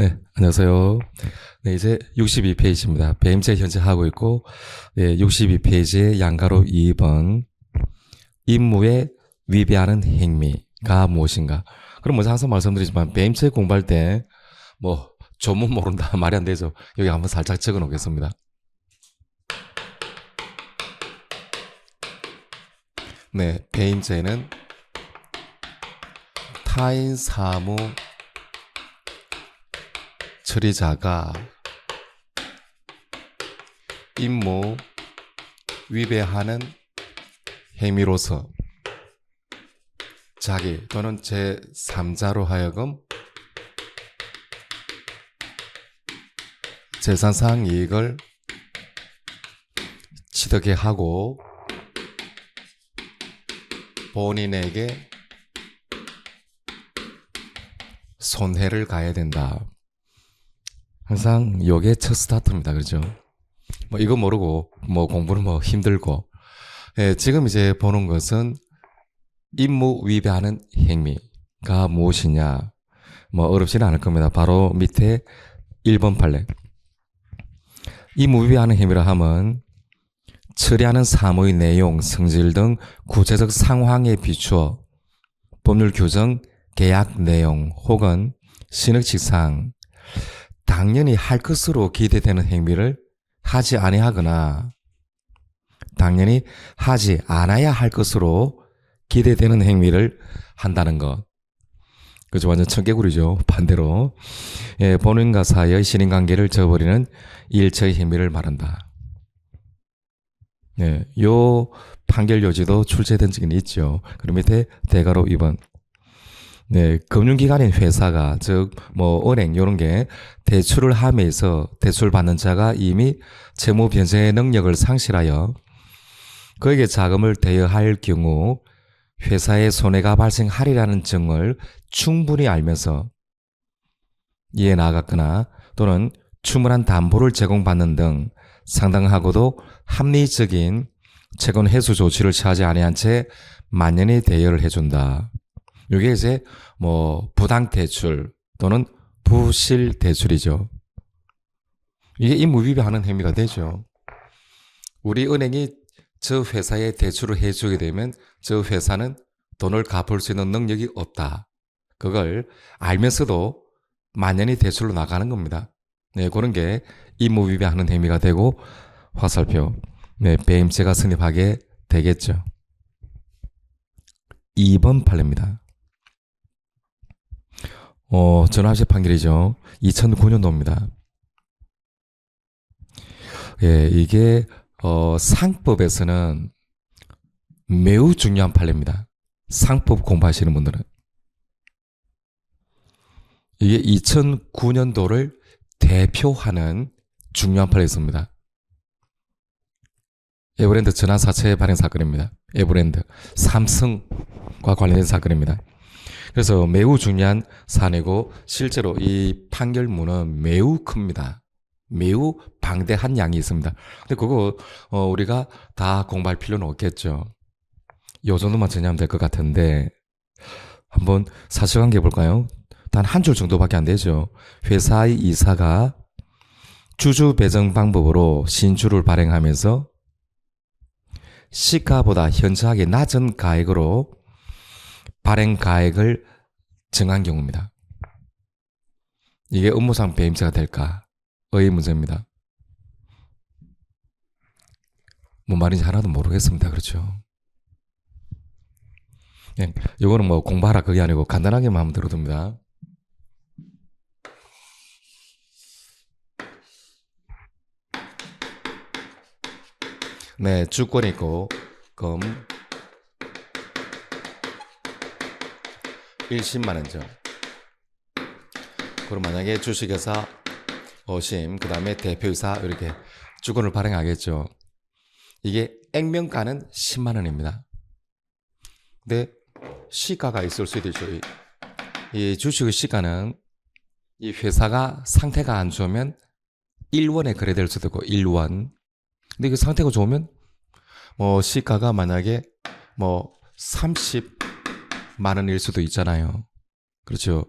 네, 안녕하세요. 네, 이제 62페이지입니다. 배임죄 현재 하고 있고, 62페이지의 양가로 2번, 임무에 위배하는 행위가 무엇인가? 그럼 먼저 항상 말씀드리지만, 배임죄 공부할 때, 조문 모른다. 말이 안 되죠. 여기 한번 살짝 적어 놓겠습니다. 네, 배임죄는 타인 사무 처리자가 임무 위배하는 행위로서 자기 또는 제3자로 하여금 재산상 이익을 취득해 하고 본인에게 손해를 가해야 된다. 항상 요게 첫 스타트입니다. 그렇죠? 이거 모르고 공부는 힘들고. 지금 이제 보는 것은 임무 위배하는 행위가 무엇이냐. 어렵지는 않을 겁니다. 바로 밑에 1번 판례. 임무 위배하는 행위라 하면 처리하는 사무의 내용, 성질 등 구체적 상황에 비추어 법률 규정, 계약 내용 혹은 신의칙상 당연히 할 것으로 기대되는 행위를 하지 아니하거나 당연히 하지 않아야 할 것으로 기대되는 행위를 한다는 것. 그죠? 완전 청개구리죠. 반대로. 본인과 사이의 신인관계를 저버리는 일처의 행위를 말한다. 네, 요 판결 요지도 출제된 적이 있죠. 그럼 밑에 대가로 2번. 네, 금융기관인 회사가 즉 은행 이런 게 대출을 함에서 대출 받는 자가 이미 채무 변제의 능력을 상실하여 그에게 자금을 대여할 경우 회사에 손해가 발생하리라는 점을 충분히 알면서 이에 나아갔거나 또는 충분한 담보를 제공받는 등 상당하고도 합리적인 채권 회수 조치를 취하지 아니한 채 만연히 대여를 해준다. 이게 이제 부당 대출 또는 부실 대출이죠. 이게 임무 위배하는 행위가 되죠. 우리 은행이 저 회사에 대출을 해주게 되면 저 회사는 돈을 갚을 수 있는 능력이 없다. 그걸 알면서도 만연히 대출로 나가는 겁니다. 네, 그런 게 임무 위배하는 행위가 되고 화살표, 네, 배임죄가 성립하게 되겠죠. 2번 판례입니다. 전합식 판결이죠. 2009년도입니다. 이게 상법에서는 매우 중요한 판례입니다. 상법 공부하시는 분들은. 이게 2009년도를 대표하는 중요한 판례였습니다. 에버랜드 전환사채 발행 사건입니다. 에버랜드, 삼성과 관련된 사건입니다. 그래서 매우 중요한 사안이고 실제로 이 판결문은 매우 큽니다. 매우 방대한 양이 있습니다. 근데 그거 우리가 다 공부할 필요는 없겠죠. 요 정도만 정리하면 될 것 같은데 한번 사실관계 볼까요? 단 한 줄 정도밖에 안 되죠. 회사의 이사가 주주 배정 방법으로 신주를 발행하면서 시가보다 현저하게 낮은 가액으로 발행 가액을 정한 경우입니다. 이게 업무상 배임죄가 될까의 문제입니다. 뭔 말인지 하나도 모르겠습니다. 그렇죠? 네, 이거는 공부하라 그게 아니고 간단하게만 한번 들어둡니다. 네, 주권 있고 금 10만원죠. 그럼 만약에 주식회사 어심, 그 다음에 대표이사 이렇게 주권을 발행하겠죠. 이게 액면가는 10만원입니다. 근데 시가가 있을 수도 있죠. 이 주식의 시가는 이 회사가 상태가 안 좋으면 1원에 거래될 수도 있고 1원. 근데 그 상태가 좋으면 시가가 만약에 30만 원일 수도 있잖아요. 그렇죠.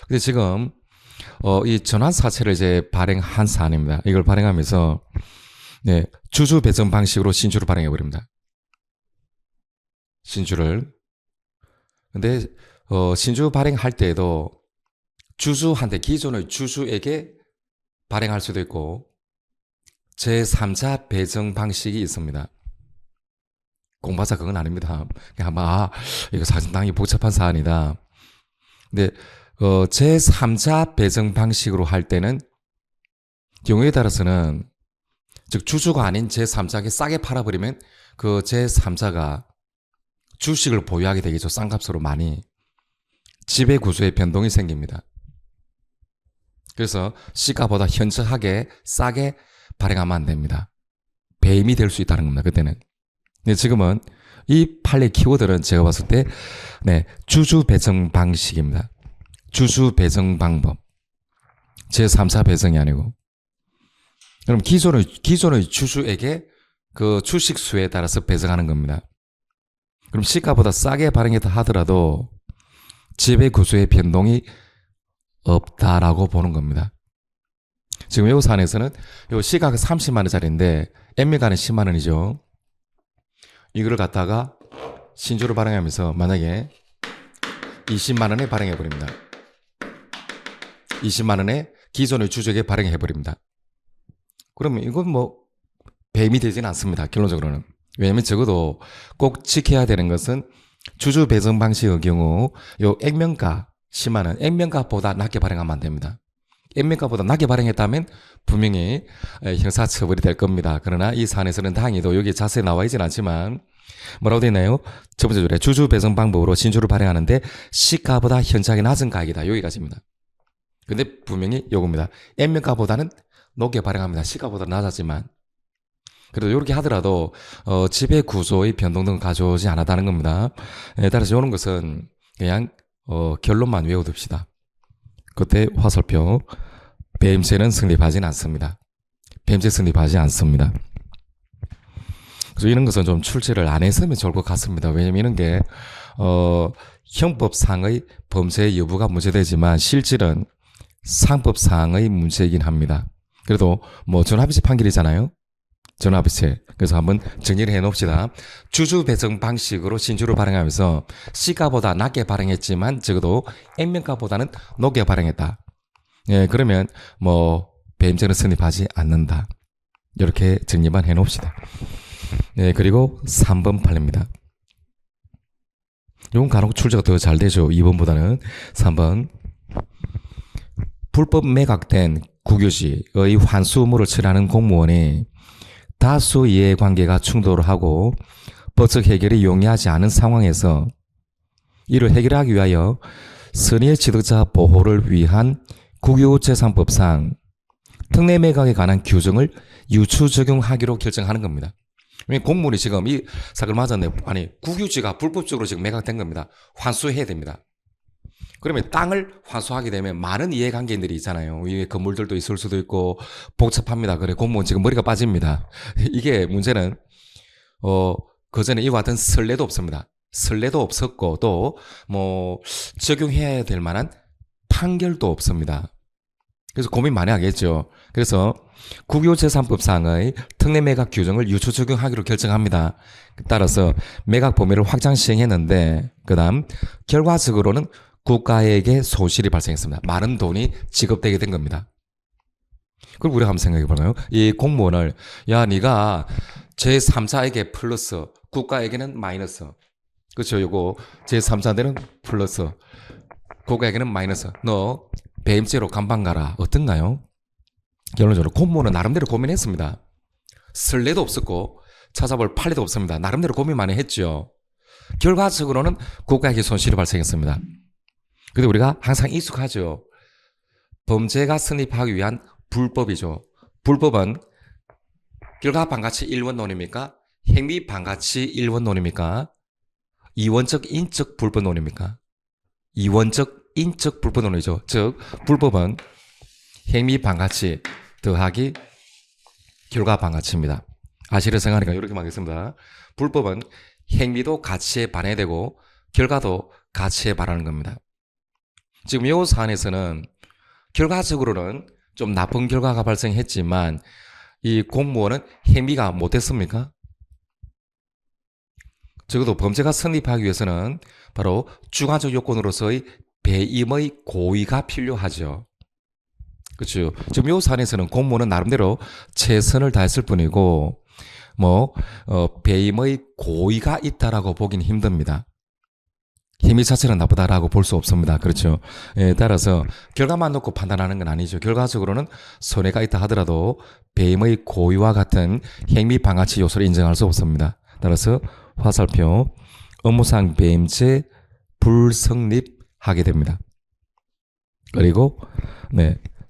근데 지금 이 전환사채를 이제 발행한 사안입니다. 이걸 발행하면서 네, 주주 배정 방식으로 신주를 발행해 버립니다. 신주를. 근데 신주 발행할 때에도 주주한테 기존의 주주에게 발행할 수도 있고 제3자 배정 방식이 있습니다. 공부하자 그건 아닙니다. 아마 이거 상당히 복잡한 사안이다. 근데 제3자 배정 방식으로 할 때는 경우에 따라서는 즉 주주가 아닌 제3자에게 싸게 팔아버리면 그 제3자가 주식을 보유하게 되겠죠. 싼 값으로 많이. 지배구조의 변동이 생깁니다. 그래서 시가보다 현저하게 싸게 발행하면 안 됩니다. 배임이 될 수 있다는 겁니다. 그때는. 근데 지금은 이 판례 키워드는 제가 봤을 때 네, 주주 배정 방식입니다. 주주 배정 방법. 제3자 배정이 아니고. 그럼 기존의 주주에게 그 주식 수에 따라서 배정하는 겁니다. 그럼 시가보다 싸게 발행했다 하더라도 지배 구조의 변동이 없다라고 보는 겁니다. 지금 이 사안에서는 요 시가가 30만 원짜리인데 액면가는 10만 원이죠. 이거를 갖다가 신주로 발행하면서 만약에 20만 원에 발행해 버립니다. 20만 원에 기존의 주주에게 발행해 버립니다. 그러면 이건 뭐 배임이 되지는 않습니다. 결론적으로는. 왜냐하면 적어도 꼭 지켜야 되는 것은 주주 배정 방식의 경우 요 액면가 10만 원, 액면가보다 낮게 발행하면 안 됩니다. 액면가보다 낮게 발행했다면 분명히 형사처벌이 될 겁니다. 그러나 이 사안에서는 다행히도 여기 자세히 나와 있지는 않지만 뭐라고 되어 있나요? 첫 번째 줄에 주주 배정 방법으로 신주를 발행하는데 시가보다 현저하게 낮은 가격이다. 여기까지입니다. 근데 분명히 요겁니다. 액면가보다는 높게 발행합니다. 시가보다 낮았지만 그래도 이렇게 하더라도 지배 구조의 변동 등을 가져오지 않았다는 겁니다. 따라서 이런 것은 그냥 결론만 외워둡시다. 그때 화살표 배임죄는 성립하지는 않습니다. 배임죄 성립하지 않습니다. 그래서 이런 것은 좀 출제를 안 했으면 좋을 것 같습니다. 왜냐면 이런 게 형법상의 범죄 여부가 문제되지만 실질은 상법상의 문제이긴 합니다. 그래도 뭐 전합의체 판결이잖아요. 전합의체. 그래서 한번 정리를 해놓읍시다. 주주 배정 방식으로 신주를 발행하면서 시가보다 낮게 발행했지만 적어도 액면가보다는 높게 발행했다. 예, 그러면 뭐 배임죄는 성립하지 않는다. 이렇게 정리만 해놓읍시다. 네, 그리고 3번 판례입니다. 이건 간혹 출제가 더 잘 되죠. 2번보다는 3번. 불법 매각된 국유지의 환수 의무를 처리하는 공무원이 다수 이해관계가 충돌을 하고 법적 해결이 용이하지 않은 상황에서 이를 해결하기 위하여 선의의 취득자 보호를 위한 국유재산법상 특례 매각에 관한 규정을 유추 적용하기로 결정하는 겁니다. 공무원이 지금 이 사건을 맞았네. 아니, 국유지가 불법적으로 지금 매각된 겁니다. 환수해야 됩니다. 그러면 땅을 환수하게 되면 많은 이해관계인들이 있잖아요. 위에 건물들도 있을 수도 있고 복잡합니다. 그래 공무원 지금 머리가 빠집니다. 이게 문제는 그전에 이와 같은 선례도 없습니다. 선례도 없었고 또 뭐 적용해야 될 만한 판결도 없습니다. 그래서 고민 많이 하겠죠. 그래서 국유재산법상의 특례 매각 규정을 유추 적용하기로 결정합니다. 따라서 매각 범위를 확장 시행했는데 그다음 결과적으로는 국가에게 손실이 발생했습니다. 많은 돈이 지급되게 된 겁니다. 그럼 우리가 한번 생각해 볼까요? 이 공무원을 야 네가 제3자에게 플러스 국가에게는 마이너스 그렇죠. 요거 제3자들은 플러스 국가에게는 마이너스 너 배임죄로 감방 가라. 어떤가요? 결론적으로 공무원은 나름대로 고민했습니다. 선례도 없었고 찾아볼 판례도 없습니다. 나름대로 고민 많이 했죠. 결과적으로는 국가에게 손실이 발생했습니다. 근데 우리가 항상 익숙하죠. 범죄가 성립하기 위한 불법이죠. 불법은 결과 반가치 1원론입니까? 행위 반가치 1원론입니까? 이원적 인적 불법론입니까? 이원적 인적 불법론이죠. 즉 불법은 행위 반가치 더하기 결과 반가치입니다. 아시를 생각하니까 이렇게 말하겠습니다. 불법은 행위도 가치에 반해되고 결과도 가치에 반하는 겁니다. 지금 이 사안에서는 결과적으로는 좀 나쁜 결과가 발생했지만 이 공무원은 행위가 못했습니까? 적어도 범죄가 성립하기 위해서는 바로 주관적 요건으로서의 배임의 고의가 필요하죠. 그렇죠. 지금 이 사안에서는 공무원은 나름대로 최선을 다했을 뿐이고 배임의 고의가 있다라고 보기는 힘듭니다. 행위 자체는 나쁘다라고 볼 수 없습니다. 그렇죠. 따라서 결과만 놓고 판단하는 건 아니죠. 결과적으로는 손해가 있다 하더라도 배임의 고의와 같은 행위 방해치 요소를 인정할 수 없습니다. 따라서 화살표 업무상 배임죄 불성립하게 됩니다. 그리고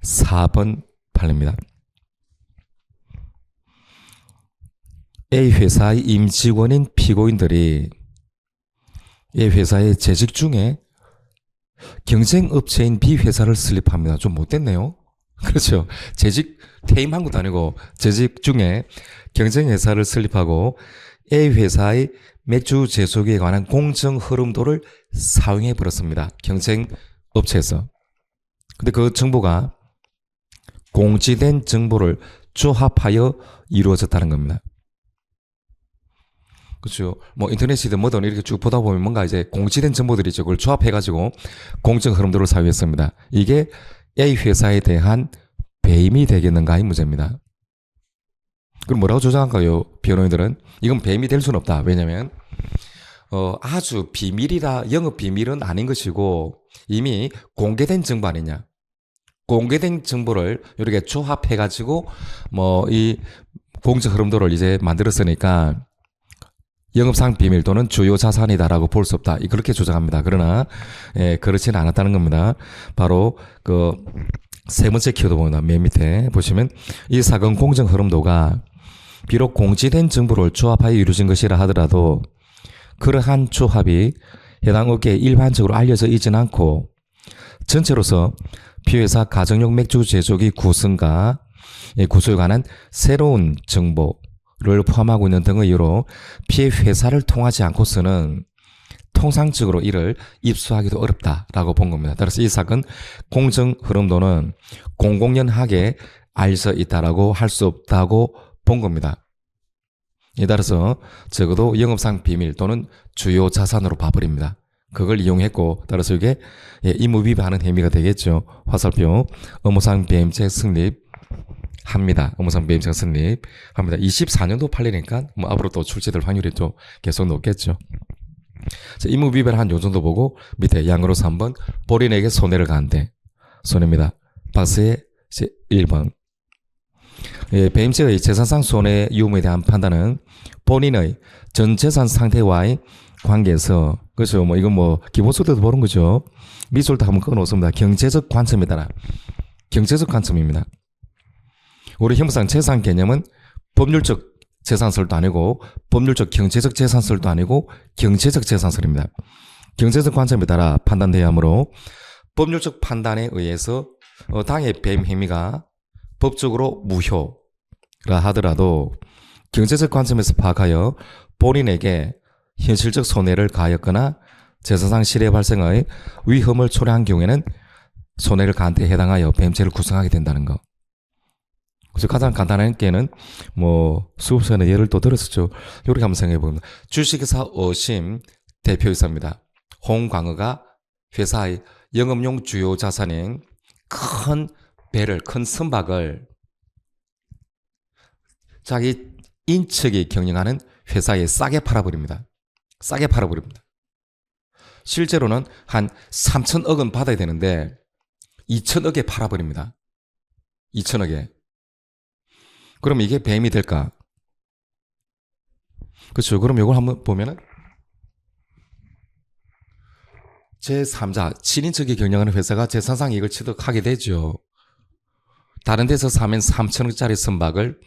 4번 판례입니다. A 회사의 임직원인 피고인들이 A 회사의 재직 중에 경쟁업체인 B 회사를 설립합니다. 좀 못됐네요. 그렇죠. 재직 퇴임한 것도 아니고 재직 중에 경쟁회사를 설립하고 A 회사의 맥주 제조기에 관한 공정 흐름도를 사용해 버렸습니다. 경쟁업체에서. 근데 그 정보가 공지된 정보를 조합하여 이루어졌다는 겁니다. 그렇죠. 인터넷이든 뭐든 이렇게 쭉 보다 보면 뭔가 이제 공지된 정보들이 있죠. 그걸 조합해가지고 공정 흐름도를 사용했습니다. 이게 A 회사에 대한 배임이 되겠는가 이 문제입니다. 그럼 뭐라고 주장할까요? 변호인들은 이건 배임이 될 수는 없다. 왜냐하면 아주 비밀이라 영업 비밀은 아닌 것이고 이미 공개된 정보 아니냐. 공개된 정보를 이렇게 조합해가지고 이 공정 흐름도를 이제 만들었으니까 영업상 비밀 또는 주요 자산이다라고 볼 수 없다. 그렇게 주장합니다. 그러나 그렇지는 않았다는 겁니다. 바로 그 세 번째 키워드 보면 맨 밑에 보시면 이 사건 공정 흐름도가 비록 공지된 정보를 조합하여 이루어진 것이라 하더라도 그러한 조합이 해당 업계에 일반적으로 알려져 있지는 않고 전체로서 피회사 가정용 맥주 제조기 구성과 구조에 관한 새로운 정보를 포함하고 있는 등의 이유로 피해 회사를 통하지 않고서는 통상적으로 이를 입수하기도 어렵다라고 본 겁니다. 따라서 이 사건 공정 흐름도는 공공연하게 알려져 있다라고 할 수 없다고 본 겁니다. 이에 따라서 적어도 영업상 비밀 또는 주요 자산으로 봐버립니다. 그걸 이용했고 따라서 이게 임무 위반하는 행위가 되겠죠. 화살표 업무상 배임죄 성립합니다. 업무상 배임죄가 성립합니다. 24년도 판례니까 앞으로 또 출제될 확률이 또 계속 높겠죠. 자, 임무 위반한 요 정도 보고 밑에 양으로 3번 본인에게 손해를 가한데 손해입니다. 박스에 1번 배임죄의 재산상 손해 유무에 대한 판단은 본인의 전 재산 상태와의 관계에서 그렇죠. 이건 기본소득도 보는 거죠. 미술도 한번 끊어놓습니다. 경제적 관점에 따라 경제적 관점입니다. 우리 형법상 재산 개념은 법률적 재산설도 아니고 법률적 경제적 재산설도 아니고 경제적 재산설입니다. 경제적 관점에 따라 판단돼야 하므로 법률적 판단에 의해서 당해 배임 행위가 법적으로 무효라 하더라도 경제적 관점에서 파악하여 본인에게 현실적 손해를 가하였거나 재산상 실해 발생의 위험을 초래한 경우에는 손해를 가한 데 해당하여 배임죄를 구성하게 된다는 거. 그래서 가장 간단한 게는 수업시간에 예를 또 들었었죠. 이렇게 한번 생각해 봅니다. 주식회사 어심 대표이사입니다. 홍광어가 회사의 영업용 주요 자산인 큰 배를 큰 선박을 자기 인척이 경영하는 회사에 싸게 팔아버립니다. 싸게 팔아버립니다. 실제로는 한 3천억은 받아야 되는데 2천억에 팔아버립니다. 2천억에. 그럼 이게 배임이 될까? 그렇죠. 그럼 이걸 한번 보면은 제3자, 친인척이 경영하는 회사가 재산상 이익을 취득하게 되죠. 다른 데서 사면 3천억짜리 선박을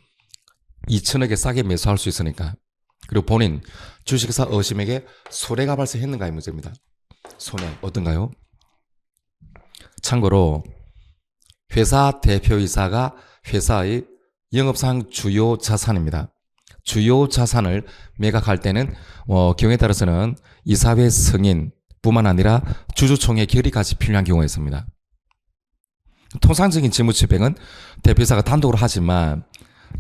2천억에 싸게 매수할 수 있으니까. 그리고 본인 주식회사 어심에게 손해가 발생했는가 이 문제입니다. 손해 어떤가요? 참고로 회사 대표이사가 회사의 영업상 주요 자산입니다. 주요 자산을 매각할 때는 경우에 따라서는 이사회 승인 뿐만 아니라 주주총회 결의까지 필요한 경우가 있습니다. 통상적인 재무집행은 대표이사가 단독으로 하지만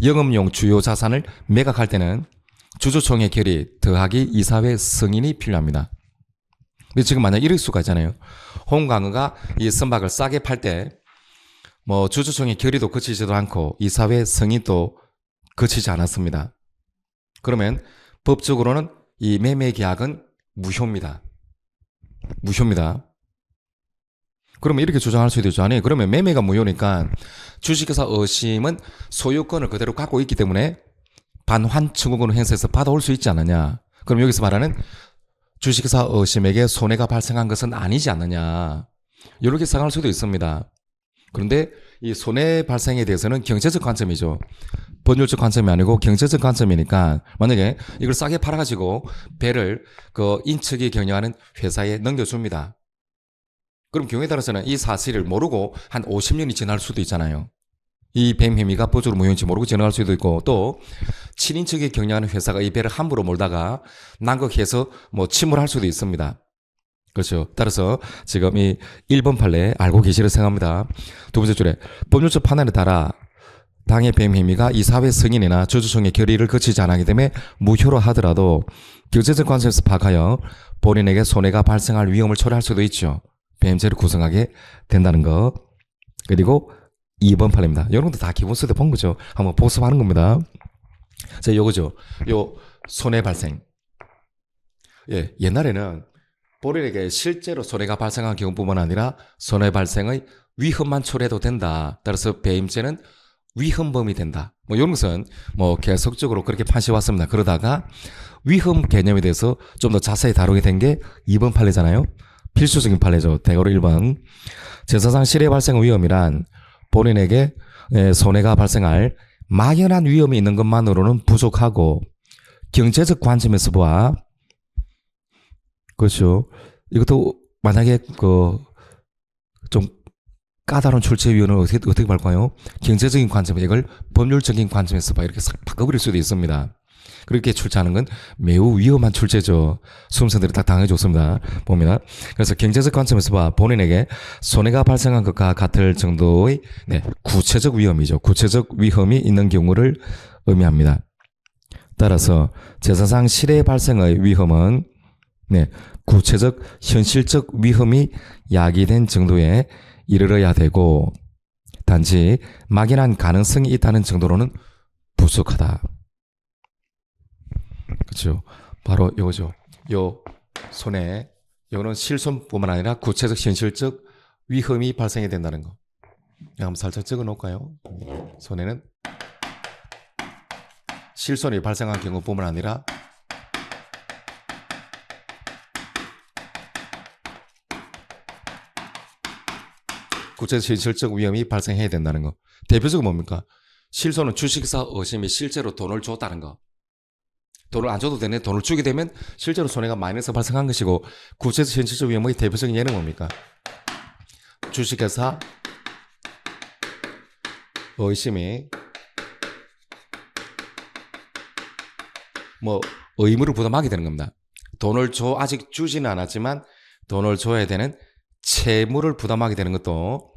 영업용 주요 자산을 매각할 때는 주주총회 결의 더하기 이사회 승인이 필요합니다. 근데 지금 만약 이럴 수가 있잖아요. 홍광호가 이 선박을 싸게 팔 때 뭐 주주총회 결의도 거치지도 않고 이사회 승인도 거치지 않았습니다. 그러면 법적으로는 이 매매 계약은 무효입니다. 무효입니다. 그러면 이렇게 주장할 수도 있죠. 아니, 그러면 매매가 무효니까 주식회사 어심은 소유권을 그대로 갖고 있기 때문에 반환 청구권을 행사해서 받아올 수 있지 않느냐. 그럼 여기서 말하는 주식회사 어심에게 손해가 발생한 것은 아니지 않느냐. 이렇게 생각할 수도 있습니다. 그런데 이 손해 발생에 대해서는 경제적 관점이죠. 법률적 관점이 아니고 경제적 관점이니까 만약에 이걸 싸게 팔아가지고 배를 그 인척이 경영하는 회사에 넘겨줍니다. 그럼 경우에 따라서는 이 사실을 모르고 한 50년이 지날 수도 있잖아요. 이 뱀 혐의가 법적으로 무효인지 모르고 지나갈 수도 있고, 또 친인척이 경영하는 회사가 이 배를 함부로 몰다가 난국해서 뭐 침몰할 수도 있습니다. 그렇죠. 따라서 지금 이 1번 판례 알고 계시리라 생각합니다. 두 번째 줄에 법률적 판단에 따라 당의 뱀 혐의가 이사회 승인이나 주주총회 결의를 거치지 않았기 때문에 무효로 하더라도 경제적 관점에서 파악하여 본인에게 손해가 발생할 위험을 초래할 수도 있죠. 뱀죄를 구성하게 된다는 거. 그리고 2번 판례입니다. 여러분도 다 기본서도 본 거죠. 한번 복습하는 겁니다. 자, 요거죠. 요 손해 발생. 예, 옛날에는 본인에게 실제로 손해가 발생한 경우뿐만 아니라 손해 발생의 위험만 초래해도 된다. 따라서 배임죄는 위험범이 된다. 뭐 이런 것은 뭐 계속적으로 그렇게 판시해 왔습니다. 그러다가 위험 개념에 대해서 좀 더 자세히 다루게 된 게 2번 판례잖아요. 필수적인 판례죠. 대거로 1번. 제사상 실해 발생 위험이란 본인에게 손해가 발생할 막연한 위험이 있는 것만으로는 부족하고 경제적 관점에서 봐. 그렇죠. 이것도 만약에 그 좀 까다로운 출제 위원은 어떻게 볼까요? 경제적인 관점, 이걸 법률적인 관점에서 봐. 이렇게 싹 바꿔버릴 수도 있습니다. 그렇게 출제하는 건 매우 위험한 출제죠. 수험생들이 다 당해줬습니다. 보면. 그래서 경제적 관점에서 봐. 본인에게 손해가 발생한 것과 같을 정도의 구체적 위험이죠. 구체적 위험이 있는 경우를 의미합니다. 따라서 제사상 실해 발생의 위험은 구체적, 현실적 위험이 야기된 정도에 이르러야 되고 단지 막연한 가능성이 있다는 정도로는 부족하다. 그렇죠. 바로 이거죠. 요 손해, 이거는 실손뿐만 아니라 구체적, 현실적 위험이 발생이 된다는 거. 한번 살짝 적어 놓을까요? 손해는 실손이 발생한 경우뿐만 아니라 구체적 현실적 위험이 발생해야 된다는 거. 대표적으로 뭡니까? 실손은 주식사 어심이 실제로 돈을 줬다는 거. 돈을 안 줘도 되네. 돈을 주게 되면 실제로 손해가 마이너스 발생한 것이고, 구체적 현실적 위험의 대표적인 예는 뭡니까? 주식회사 의심이 뭐 의무를 부담하게 되는 겁니다. 돈을 줘, 아직 주지는 않았지만 돈을 줘야 되는 채무를 부담하게 되는 것도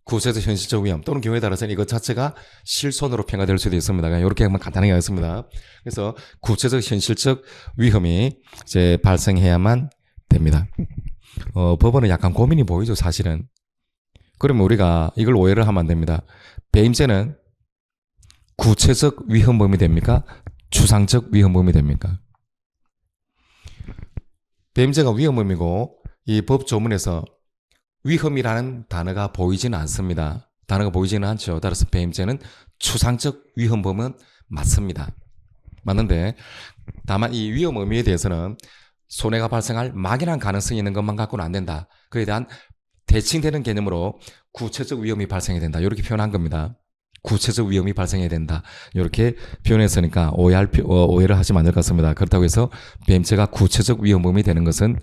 구체적 현실적 위험, 또는 경우에 따라서는 이것 자체가 실손으로 평가될 수도 있습니다. 이렇게 한번 간단하게 하겠습니다. 그래서 구체적 현실적 위험이 이제 발생해야만 됩니다. 법원은 약간 고민이 보이죠, 사실은. 그러면 우리가 이걸 오해를 하면 안 됩니다. 배임죄는 구체적 위험범위 됩니까? 추상적 위험범위 됩니까? 배임죄가 위험범위고 이 법 조문에서 위험이라는 단어가 보이지는 않습니다. 단어가 보이지는 않죠. 따라서 배임죄는 추상적 위험범은 맞습니다. 맞는데 다만 이 위험 의미에 대해서는 손해가 발생할 막연한 가능성이 있는 것만 갖고는 안 된다. 그에 대한 대칭되는 개념으로 구체적 위험이 발생해야 된다. 이렇게 표현한 겁니다. 구체적 위험이 발생해야 된다. 이렇게 표현했으니까 오해를 하시면 안 될 것 같습니다. 그렇다고 해서 배임죄가 구체적 위험범위 되는 것은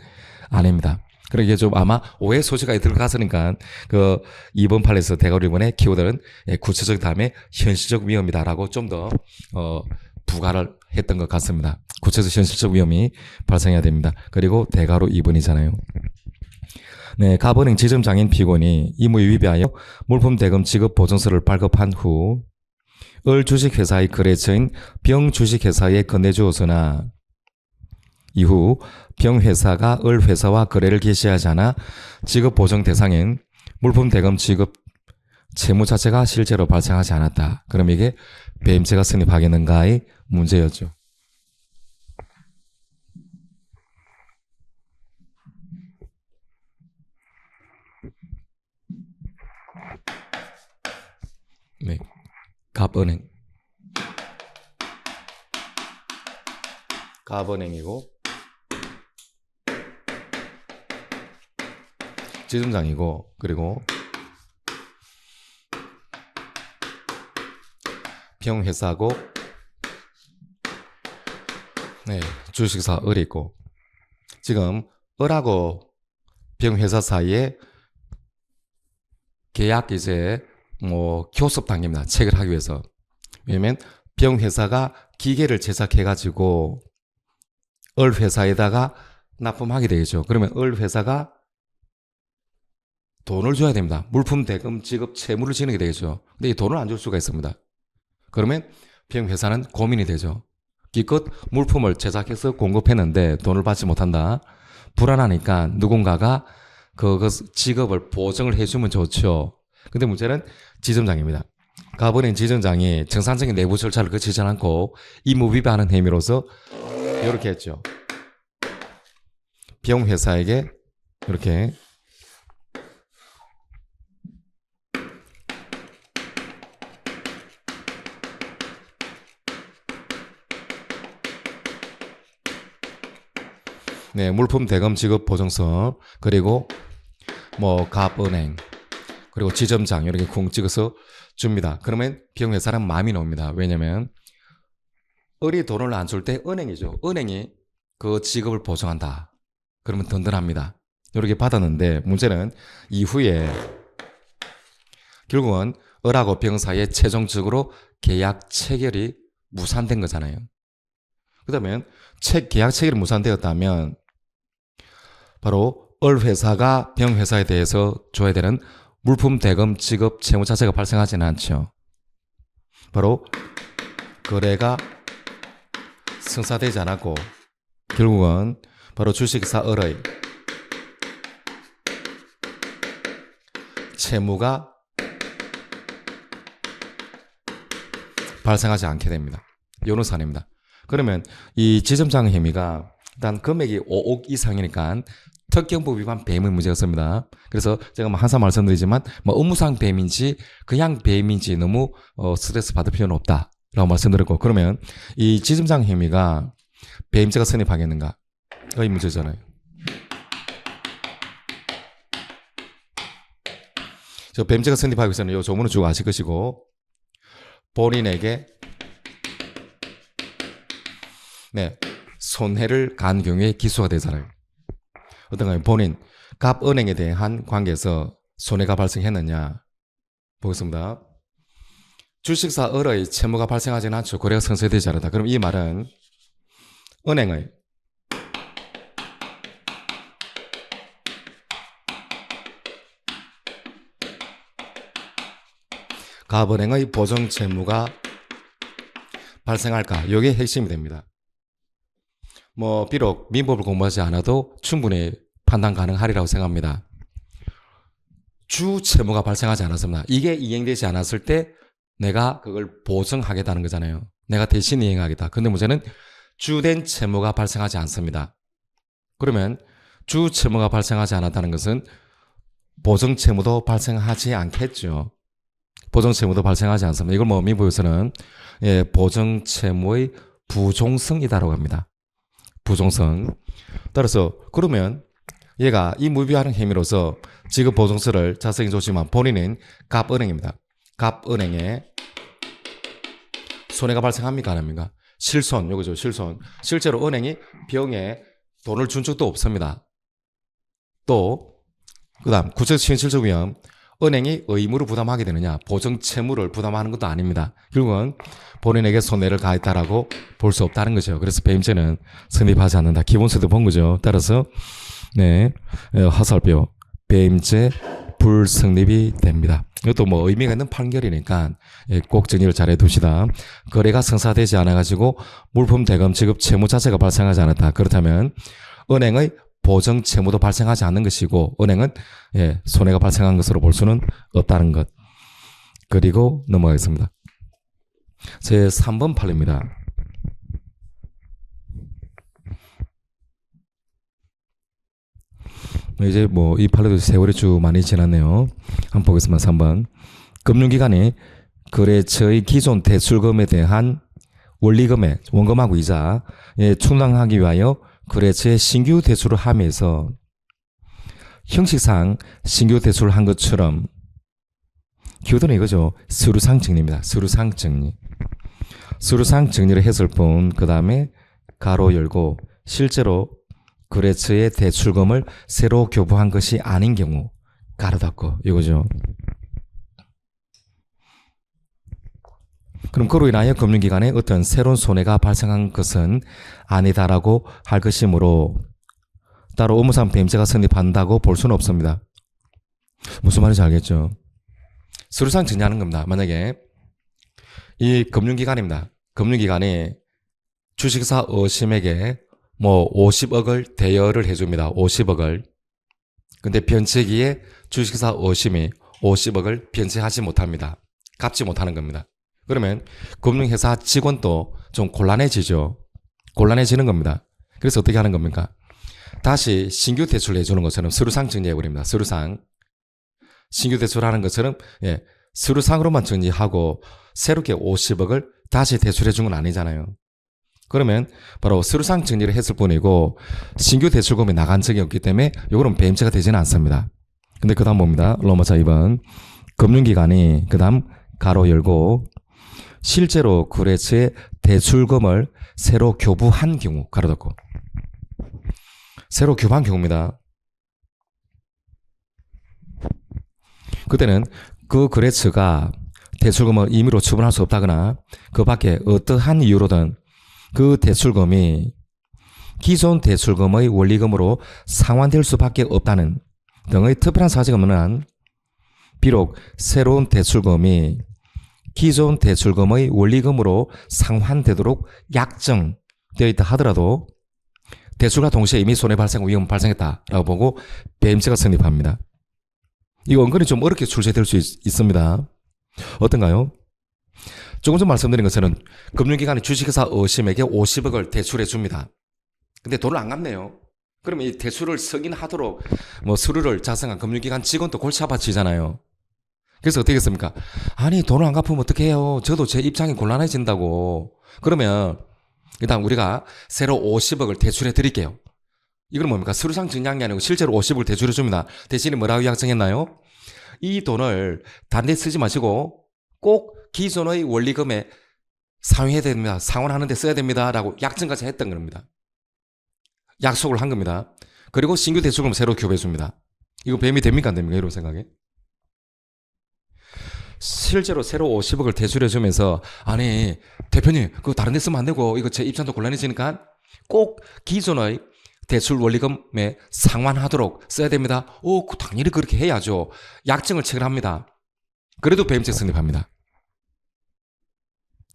아닙니다. 그러게 좀 아마 오해 소지가 들어갔으니까 그 2번 판례에서 대거 1번의 키워드는 구체적 다음에 현실적 위험이다라고 좀 더 부가를 했던 것 같습니다. 구체적 현실적 위험이 발생해야 됩니다. 그리고 대가로 2번이잖아요. 네, 갑은행 지점장인 피고인이 임무에 위배하여 물품 대금 지급 보증서를 발급한 후 을 주식회사의 거래처인 병 주식회사에 건네주었으나 이후 병 회사가 을 회사와 거래를 개시하지 않아 지급 보증 대상인 물품 대금 지급 채무 자체가 실제로 발생하지 않았다. 그럼 이게 배임죄가 성립하겠는가의 문제였죠. 네, 갑은행. 갑은행이고 지점장이고 그리고 병회사고 네, 주식사 을이 있고 지금 을하고 병회사 사이에 계약 이제 교섭 단계입니다. 체결하기 위해서. 왜냐면 병회사가 기계를 제작해가지고 을회사에다가 납품하게 되겠죠. 그러면 을회사가 돈을 줘야 됩니다. 물품 대금 지급 채무를 지는 게 되겠죠. 근데 이 돈을 안 줄 수가 있습니다. 그러면 병회사는 고민이 되죠. 기껏 물품을 제작해서 공급했는데 돈을 받지 못한다. 불안하니까 누군가가 그 지급을 보증을 해주면 좋죠. 근데 문제는 지점장입니다. 갑은행 지점장이 정상적인 내부 절차를 거치지 않고 임무 위반하는 행위로서 이렇게 했죠. 병회사에게 이렇게 네, 물품 대금 지급 보증서 그리고 갑은행 그리고 지점장 이렇게 쿵 찍어서 줍니다. 그러면 병회사는 마음이 놓습니다. 왜냐면 을이 돈을 안 줄 때 은행이죠. 은행이 그 지급을 보증한다. 그러면 든든합니다. 이렇게 받았는데 문제는 이후에 결국은 을하고 병 사이에 최종적으로 계약 체결이 무산된 거잖아요. 그러면 계약 체결이 무산되었다면 바로 을 회사가 병 회사에 대해서 줘야 되는 물품 대금 지급 채무 자체가 발생하지는 않죠. 바로 거래가 성사되지 않았고 결국은 바로 주식사 을의 채무가 발생하지 않게 됩니다. 요런 사례입니다. 그러면 이 지점장 혐의가 일단 금액이 5억 이상이니까 특경법 위반 배임의 문제가 있습니다. 그래서 제가 항상 말씀드리지만 업무상 배임인지 그냥 배임인지 너무 스트레스 받을 필요는 없다라고 말씀드렸고 그러면 이 지점장 혐의가 배임죄가 성립하겠는가? 이 문제잖아요. 저 배임죄가 성립하기 위해서는 이 조문을 쭉 아실 것이고 본인에게 손해를 간 경우에 기소가 되잖아요. 어떤가요? 본인 갑은행에 대한 관계에서 손해가 발생했느냐 보겠습니다. 주식사 을의 채무가 발생하지는 않죠. 거래가 성사되지 않았다. 그럼 이 말은 은행의 갑은행의 보증 채무가 발생할까? 이게 핵심이 됩니다. 비록 민법을 공부하지 않아도 충분히 판단 가능하리라고 생각합니다. 주 채무가 발생하지 않았습니다. 이게 이행되지 않았을 때 내가 그걸 보증하겠다는 거잖아요. 내가 대신 이행하겠다. 근데 문제는 주된 채무가 발생하지 않습니다. 그러면 주 채무가 발생하지 않았다는 것은 보증 채무도 발생하지 않겠죠. 보증 채무도 발생하지 않습니다. 이걸 민법에서는 보증 채무의 부종성이다라고 합니다. 부종성. 따라서 그러면 얘가 이 무비하는 행위로서 지급 보증서를 작성해 줬지만 본인은 갑은행입니다. 갑은행에 손해가 발생합니까? 안 합니까? 실손, 요거죠. 실손. 실제로 은행이 병에 돈을 준 적도 없습니다. 또 그다음 구체적 실질적 위험. 은행이 의무를 부담하게 되느냐? 보증 채무를 부담하는 것도 아닙니다. 결국은 본인에게 손해를 가했다라고 볼 수 없다는 거죠. 그래서 배임죄는 성립하지 않는다. 기본서도 본 거죠. 따라서 화살표 배임죄 불성립이 됩니다. 이것도 뭐 의미가 있는 판결이니까 꼭 정리를 잘 해두시다. 거래가 성사되지 않아가지고 물품 대금 지급 채무 자체가 발생하지 않았다. 그렇다면 은행의 보정 채무도 발생하지 않는 것이고 은행은 손해가 발생한 것으로 볼 수는 없다는 것. 그리고 넘어가겠습니다. 제 3번 판례입니다. 이제 뭐 이 판례도 세월이 쭉 많이 지났네요. 한번 보겠습니다. 3번. 금융기관이 거래처의 기존 대출금에 대한 원리금액, 원금하고 이자 충당하기 위하여 거래처에 신규 대출을 하면서 형식상 신규 대출을 한 것처럼 기호도는 이거죠. 서류상 정리입니다. 서류상 정리. 서류상 정리를 했을 뿐 그 다음에 가로 열고 실제로 거래처의 대출금을 새로 교부한 것이 아닌 경우 가로 닫고 이거죠. 그럼 그로 인하여 금융기관에 어떤 새로운 손해가 발생한 것은 아니다라고 할 것이므로 따로 업무상 배임죄가 성립한다고 볼 수는 없습니다. 무슨 말인지 알겠죠? 서류상 정리하는 겁니다. 만약에 이 금융기관입니다. 금융기관이 주식사 어심에게 뭐 50억을 대여를 해줍니다. 50억을. 근데 변체기에 주식사 어심이 50억을 변체하지 못합니다. 갚지 못하는 겁니다. 그러면 금융회사 직원도 좀 곤란해지죠. 곤란해지는 겁니다. 그래서 어떻게 하는 겁니까? 다시 신규 대출을 해주는 것처럼 서류상 정리해버립니다. 서류상. 신규 대출하는 것처럼 서류상으로만 정리하고 새롭게 50억을 다시 대출해준 건 아니잖아요. 그러면 바로 서류상 정리를 했을 뿐이고 신규 대출금이 나간 적이 없기 때문에 이거는 배임죄가 되지는 않습니다. 근데 그 다음 봅니다. 넘어자 2번. 금융기관이 그 다음 가로 열고 실제로 거래처에 대출금을 새로 교부한 경우 가로 닫고 새로 교부한 경우입니다. 그때는 그 거래처가 대출금을 임의로 처분할 수 없다거나 그 밖에 어떠한 이유로든 그 대출금이 기존 대출금의 원리금으로 상환될 수밖에 없다는 등의 특별한 사정이 없는 한 비록 새로운 대출금이 기존 대출금의 원리금으로 상환되도록 약정되어 있다 하더라도 대출과 동시에 이미 손해 발생 위험이 발생했다라고 보고 배임죄가 성립합니다. 이거 은근히 좀 어렵게 출제될 수 있습니다. 어떤가요? 조금 전 말씀드린 것처럼 금융기관이 주식회사 어심에게 50억을 대출해 줍니다. 근데 돈을 안 갚네요. 그러면 이 대출을 승인하도록 뭐 서류를 작성한 금융기관 직원도 골치 아파지잖아요. 그래서 어떻게 했습니까? 아니 돈을 안 갚으면 어떻게 해요? 저도 제 입장이 곤란해진다고. 그러면 일단 우리가 새로 50억을 대출해 드릴게요. 이건 뭡니까? 서류상 정리한 게 아니고 실제로 50억을 대출해 줍니다. 대신에 뭐라고 약정했나요? 이 돈을 다른 데 쓰지 마시고 꼭 기존의 원리금에 상환해야 됩니다. 상환하는 데 써야 됩니다. 라고 약정까지 했던 겁니다. 약속을 한 겁니다. 그리고 신규 대출금 새로 교부해 줍니다. 이거 배임이 됩니까? 안 됩니까? 이런 생각에. 실제로 새로 50억을 대출해 주면서 아니 대표님 그거 다른 데 쓰면 안 되고 이거 제 입장도 곤란해지니까 꼭 기존의 대출 원리금에 상환하도록 써야 됩니다. 당연히 그렇게 해야죠. 약정을 체결합니다. 그래도 배임죄 성립합니다.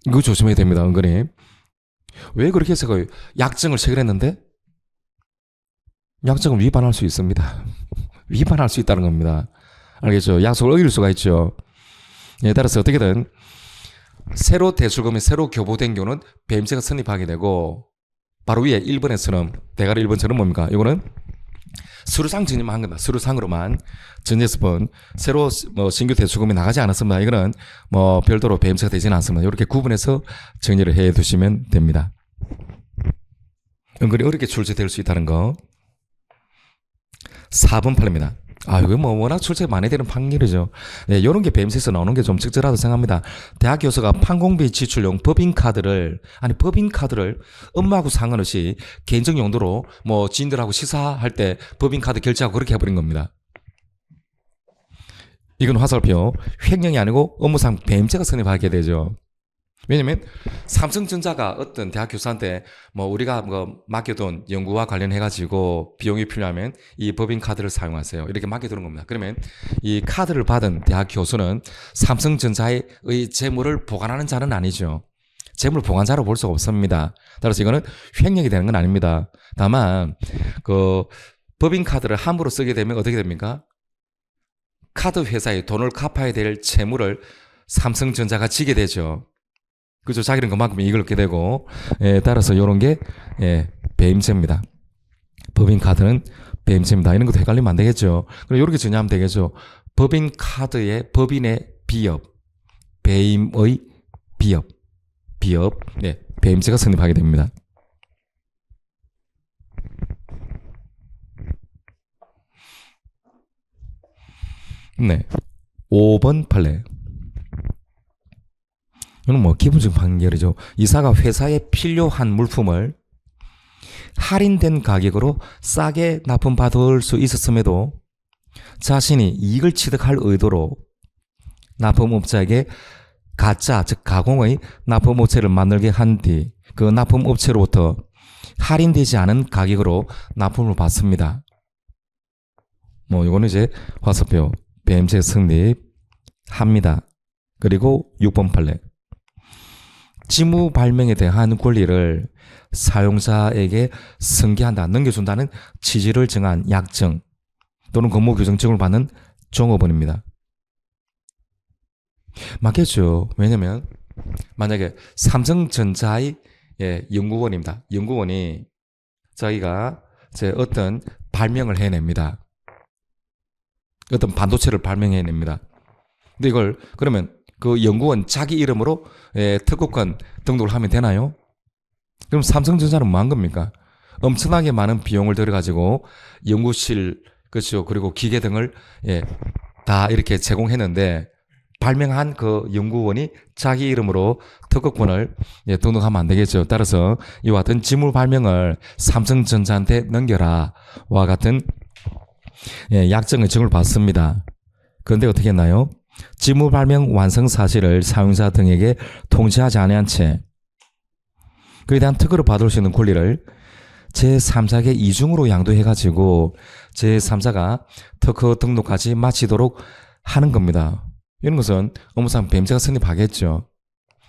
이거 조심해야 됩니다. 은근히. 왜 그렇게 해서 약정을 체결했는데 약정을 위반할 수 있습니다. 위반할 수 있다는 겁니다. 알겠죠? 약속을 어길 수가 있죠. 따라서 어떻게든 새로 대출금이 새로 교부된 경우는 배임죄가 성립하게 되고 바로 위에 1번에서는 대가리 1번처럼 뭡니까? 이거는 서류상 정리만 한 겁니다. 서류상으로만 정리했을 뿐 새로 뭐 신규 대출금이 나가지 않았습니다. 이거는 뭐 별도로 배임죄가 되지는 않습니다. 이렇게 구분해서 정리를 해 두시면 됩니다. 은근히 어렵게 출제될 수 있다는 거. 4번 판례입니다. 이거 뭐 워낙 출제 많이 되는 판결이죠. 이런 게 배임죄에서 나오는 게 좀 적절하다고 생각합니다. 대학 교수가 판공비 지출용 법인카드를 업무하고 상관없이 개인적 용도로 뭐 지인들하고 식사할 때 법인카드 결제하고 그렇게 해버린 겁니다. 이건 화살표 횡령이 아니고 업무상 배임죄가 성립하게 되죠. 왜냐면 삼성전자가 어떤 대학 교수한테 뭐 우리가 뭐 맡겨둔 연구와 관련해 가지고 비용이 필요하면 이 법인카드를 사용하세요. 이렇게 맡겨두는 겁니다. 그러면 이 카드를 받은 대학 교수는 삼성전자의 재물을 보관하는 자는 아니죠. 재물 보관자로 볼 수가 없습니다. 따라서 이거는 횡령이 되는 건 아닙니다. 다만 그 법인카드를 함부로 쓰게 되면 어떻게 됩니까? 카드 회사에 돈을 갚아야 될 채무를 삼성전자가 지게 되죠. 그죠? 자기는 그만큼 이익을 얻게 되고, 따라서 이런 게, 배임죄입니다. 법인카드는 배임죄입니다. 이런 것도 헷갈리면 안 되겠죠. 그럼 이렇게 정리하면 되겠죠. 법인카드의 법인의 비업, 배임의 비업, 배임죄가 성립하게 됩니다. 네. 5번 판례. 이건 뭐 기본적인 판결이죠. 이사가 회사에 필요한 물품을 할인된 가격으로 싸게 납품받을 수 있었음에도 자신이 이익을 취득할 의도로 납품업자에게 가짜, 즉 가공의 납품업체를 만들게 한 뒤 그 납품업체로부터 할인되지 않은 가격으로 납품을 받습니다. 뭐 이거는 이제 화살표 배임죄 성립합니다. 그리고 6번 판례. 지무 발명에 대한 권리를 사용자에게 승계한다, 넘겨준다는 취지를 정한 약정 또는 근무 규정증을 받는 종업원입니다. 맞겠죠. 왜냐면 만약에 삼성전자의 연구원입니다. 연구원이 자기가 어떤 발명을 해냅니다. 어떤 반도체를 발명해냅니다. 근데 이걸 그러면 그 연구원 자기 이름으로 특허권 등록을 하면 되나요? 그럼 삼성전자는 뭐 한 겁니까? 엄청나게 많은 비용을 들여가지고 연구실, 그렇죠. 그리고 기계 등을 다 이렇게 제공했는데 발명한 그 연구원이 자기 이름으로 특허권을 등록하면 안 되겠죠. 따라서 이와 같은 지물 발명을 삼성전자한테 넘겨라 와 같은 약정의 증을 받습니다. 그런데 어떻게 했나요? 지물 발명 완성 사실을 사용자 등에게 통지하지 아니한 채 그에 대한 특허를 받을 수 있는 권리를 제3자에게 이중으로 양도해가지고 제3자가 특허 등록까지 마치도록 하는 겁니다. 이런 것은 업무상 배임죄가 성립하겠죠.